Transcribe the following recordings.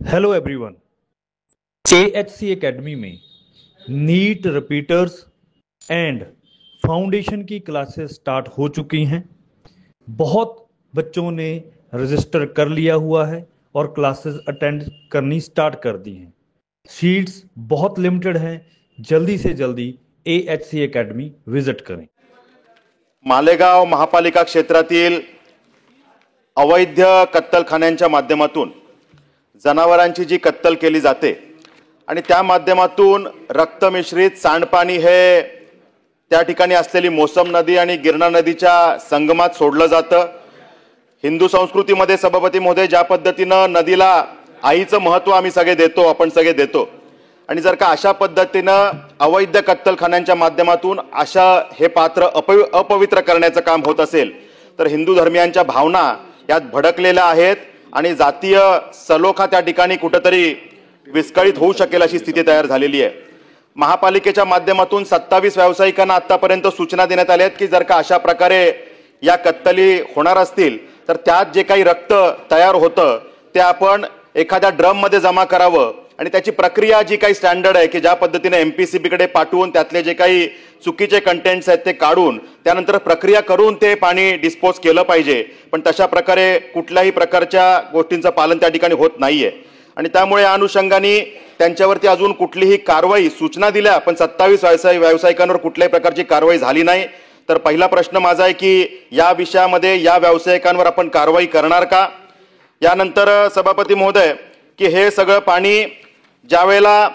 Hello everyone. AHC academy में नीट repeaters end foundation की classes start हो चुकी हैं। बहुत बच्चों ने रजिस्टर कर लिया हुआ है और क्लासेस अटेंड करनी स्टार्ट कर दी हैं। सीट्स बहुत लिमिटेड हैं। जल्दी से जल्दी AHC एकेडमी विजिट करें। मालेगाव महापालिका क्षेत्रातील अवैध कत्तलखान्यांच्या माध्यमातून जनावरांची जी कत्तल केली जाते आणि त्या माध्यमातून रक्तमिश्रित सांडपाणी हे त्या ठिकाणी असलेली मोसम नदी आणि गिरणा नदीच्या संगमात सोडलं जातं। हिंदू संस्कृतीमध्ये सभापती महोदय ज्या पद्धतीनं नदीला आईचं महत्त्व आम्ही सगळे देतो, आपण सगळे देतो, आणि जर का अशा पद्धतीनं अवैध कत्तलखान्यांच्या माध्यमातून अशा हे पात्र अपवित्र करण्याचं काम होत असेल तर हिंदू धर्मियांच्या भावना यात भडकलेल्या आहेत आणि जातीय सलोखा त्या ठिकाणी कुठेतरी विस्कळीत होऊ शकेल अशी स्थिती तयार झालेली आहे। महापालिकेच्या माध्यमातून 27 व्यावसायिकांना आतापर्यंत सूचना देण्यात आल्या आहेत की जर का अशा प्रकारे या कत्तली होणार असतील तर त्यात जे काही रक्त तयार होतं ते आपण एखाद्या ड्रम मध्ये जमा करावं आणि त्याची प्रक्रिया जी काही स्टँडर्ड आहे की ज्या पद्धतीने MPCB कडे पाठवून त्यातले जे काही चुकीचे कंटेंट्स आहेत ते काढून त्यानंतर प्रक्रिया करून ते पाणी डिस्पोज केलं पाहिजे। पण तशा प्रकारे कुठल्याही प्रकारच्या गोष्टींचं पालन त्या ठिकाणी होत नाहीये आणि त्यामुळे या अनुषंगाने त्यांच्यावरती अजून कुठलीही कारवाई सूचना दिल्या पण 27 व्यावसायिकांवर कुठल्याही प्रकारची कारवाई झाली नाही। तर पहिला प्रश्न माझा आहे की या विषयामध्ये या व्यावसायिकांवर आपण कारवाई करणार का? यानंतर सभापती महोदय की हे सगळं पाणी ज्यावेळेला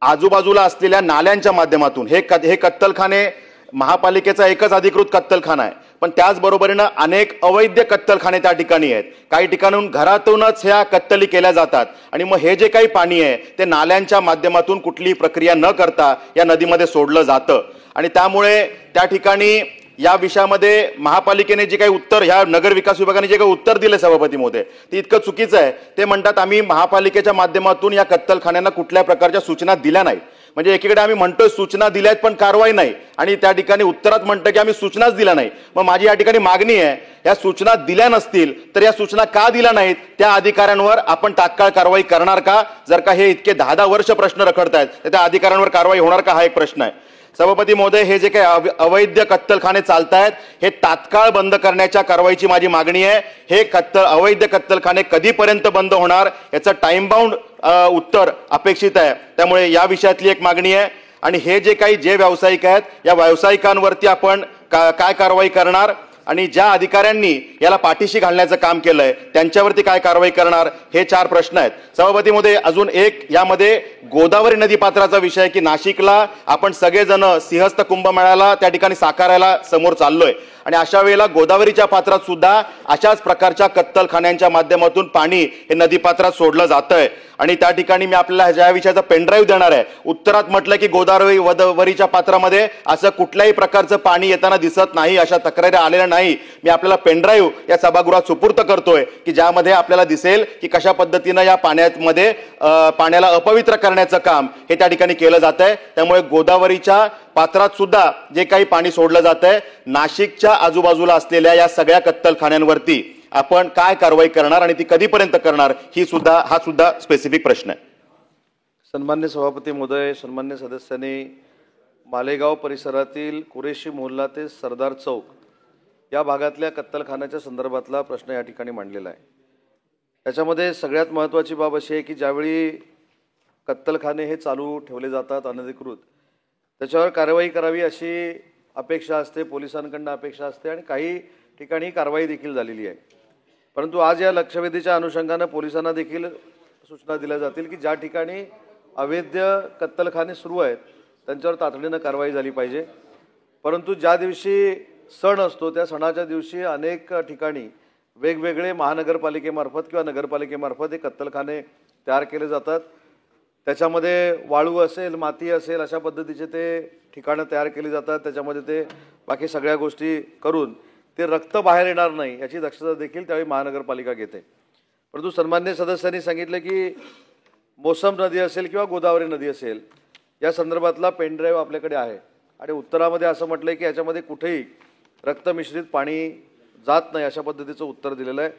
आजूबाजूला असलेल्या नाल्यांच्या माध्यमातून हे कत्तलखाने महापालिकेचा एकच अधिकृत कत्तलखाना आहे पण त्याचबरोबरीने अनेक अवैध कत्तलखाने त्या ठिकाणी आहेत। काही ठिकाणून घरातूनच ह्या कत्तली केल्या जातात आणि मग हे जे काही पाणी आहे ते नाल्यांच्या माध्यमातून कुठलीही प्रक्रिया न करता या नदीमध्ये सोडलं जातं आणि त्यामुळे त्या ठिकाणी या विषयामध्ये महापालिकेने जे काही उत्तर ह्या नगर विकास विभागाने जे काही उत्तर दिले सभापती महोदय ते इतकं चुकीचं आहे। ते म्हणतात आम्ही महापालिकेच्या माध्यमातून या कत्तलखान्यांना कुठल्या प्रकारच्या सूचना दिल्या नाहीत। म्हणजे एकीकडे आम्ही म्हणतोय सूचना दिल्यात पण कारवाई नाही आणि त्या ठिकाणी उत्तरात म्हणतं की आम्ही सूचनाच दिल्या नाही। मग माझी या ठिकाणी मागणी आहे या सूचना दिल्या नसतील तर या सूचना का दिल्या नाहीत त्या अधिकाऱ्यांवर आपण तात्काळ कारवाई करणार का? जर का हे इतके 10 वर्ष प्रश्न रखडतायत तर त्या अधिकाऱ्यांवर कारवाई होणार का हा एक प्रश्न आहे। सभापती महोदय हे जे काही अवैध कत्तलखाने चालतायत हे तात्काळ बंद करण्याच्या कारवाईची माझी मागणी आहे। हे अवैध कत्तलखाने कधीपर्यंत बंद होणार याचं टाइम बाउंड उत्तर अपेक्षित आहे। त्यामुळे या विषयातली एक मागणी आहे आणि हे जे व्यावसायिक आहेत या व्यावसायिकांवरती आपण काय कारवाई करणार आणि ज्या अधिकाऱ्यांनी याला पाठीशी घालण्याचं काम केलंय त्यांच्यावरती काय कारवाई करणार हे 4 प्रश्न आहेत। सभापती महोदय अजून एक यामध्ये गोदावरी नदी पात्राचा विषय की नाशिकला आपण सगळेजण सिंहस्थ कुंभमेळ्याला त्या ठिकाणी साकारायला समोर चाललोय आणि अशा वेळेला गोदावरीच्या पात्रात सुद्धा अशाच प्रकारच्या कत्तलखान्यांच्या माध्यमातून पाणी हे नदी पात्रात सोडलं जातंय आणि त्या ठिकाणी मी आपल्याला ज्या विषयाचा पेनड्राईव्ह देणार आहे। उत्तरात म्हटलं की गोदावरीच्या पात्रामध्ये असं कुठल्याही प्रकारचं पाणी येताना दिसत नाही, अशा तक्रारी आलेल्या नाही। मी आपल्याला पेनड्राईव्ह या सभागृहात सुपूर्त करतोय की ज्यामध्ये आपल्याला दिसेल की कशा पद्धतीनं या पाण्यामध्ये पाण्याला अपवित्र करण्याचं काम हे त्या ठिकाणी केलं जातंय। त्यामुळे गोदावरीच्या पात्रात सुद्धा जे काही पाणी सोडलं जातंय नाशिकच्या आजूबाजूला असलेल्या या सगळ्या कत्तलखान्यांवरती आपण काय कारवाई करणार आणि ती कधीपर्यंत करणार हा सुद्धा स्पेसिफिक प्रश्न आहे। सन्मान्य सभापती महोदय, सन्मान्य सदस्यांनी मालेगाव परिसरातील कुरेशी मोहल्ला ते सरदार चौक या भागातल्या कत्तलखान्याच्या संदर्भातला प्रश्न या ठिकाणी मांडलेला आहे। त्याच्यामध्ये सगळ्यात महत्त्वाची बाब अशी आहे की ज्यावेळी कत्तलखाने हे चालू ठेवले जातात अनधिकृत त्याच्यावर कारवाई करावी अशी अपेक्षा असते, पोलिसांकडून अपेक्षा असते आणि काही ठिकाणी कारवाई देखील झालेली आहे। परंतु आज या लक्षवेधीच्या अनुषंगाने पोलिसांना देखील सूचना दिल्या जातील की ज्या ठिकाणी अवैध कत्तलखाने सुरू आहेत त्यांच्यावर तातडीनं कारवाई झाली पाहिजे। परंतु ज्या दिवशी सण असतो त्या सणाच्या दिवशी अनेक ठिकाणी वेगवेगळे महानगरपालिकेमार्फत किंवा नगरपालिकेमार्फत हे कत्तलखाने तयार केले जातात। त्याच्यामध्ये वाळू असेल, माती असेल अशा पद्धतीचे ते ठिकाणं तयार केली जातात। त्याच्यामध्ये ते बाकी सगळ्या गोष्टी करून ते रक्त बाहेर येणार नाही याची दक्षता देखील त्यावेळी महानगरपालिका घेते। परंतु सन्मान्य सदस्यांनी सांगितलं की मोसम नदी असेल किंवा गोदावरी नदी असेल या संदर्भातला पेनड्राईव्ह आपल्याकडे आहे आणि उत्तरामध्ये असं म्हटलंय की याच्यामध्ये कुठेही रक्तमिश्रित पाणी जात नाही अशा पद्धतीचं उत्तर दिलेलं आहे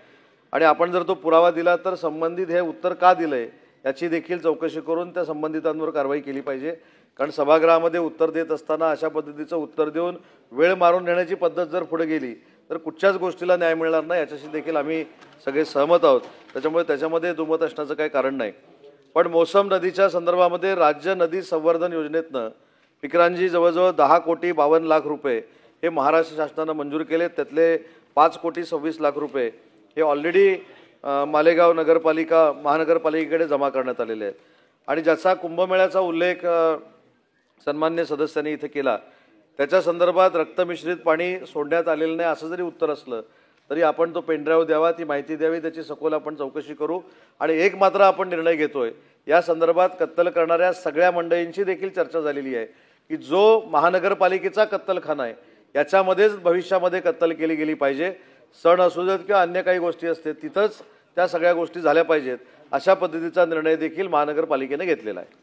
आणि आपण जर तो पुरावा दिला तर संबंधित हे उत्तर का दिलंय याची देखील चौकशी करून त्या संबंधितांवर कारवाई केली पाहिजे। कारण सभागृहामध्ये उत्तर देत असताना अशा पद्धतीचं उत्तर देऊन वेळ मारून नेण्याची पद्धत जर पुढे गेली तर कुठच्याच गोष्टीला न्याय मिळणार नाही, याच्याशी देखील आम्ही सगळे सहमत आहोत। त्याच्यामुळे त्याच्यामध्ये दुमत असण्याचं काही कारण नाही। पण मोसम नदीच्या संदर्भामध्ये राज्य नदी संवर्धन योजनेतनं विक्रांतजी जवळजवळ 10,52,00,000 रुपये हे महाराष्ट्र शासनानं मंजूर केले। त्यातले 5,26,00,000 रुपये हे ऑलरेडी मालेगाव महानगरपालिकेकडे जमा करण्यात आलेले आहेत। आणि ज्याचा कुंभमेळ्याचा उल्लेख सन्मान्य सदस्यांनी इथे केला त्याच्या संदर्भात रक्तमिश्रित पाणी सोडण्यात आलेलं नाही असं जरी उत्तर असलं तरी आपण तो पेनड्राईव्ह द्यावा, ती माहिती द्यावी, त्याची सखोल आपण चौकशी करू। आणि एक मात्र आपण निर्णय घेतोय, या संदर्भात कत्तल करणाऱ्या सगळ्या मंडळींची देखील चर्चा झालेली आहे की जो महानगरपालिकेचा कत्तलखाना आहे याच्यामध्येच भविष्यामध्ये कत्तल केली गेली पाहिजे। सण असू देत किंवा अन्य काही गोष्टी असतील तिथंच त्या सगळ्या गोष्टी झाल्या पाहिजेत, अशा पद्धतीचा निर्णय देखील महानगरपालिकेने घेतलेला आहे।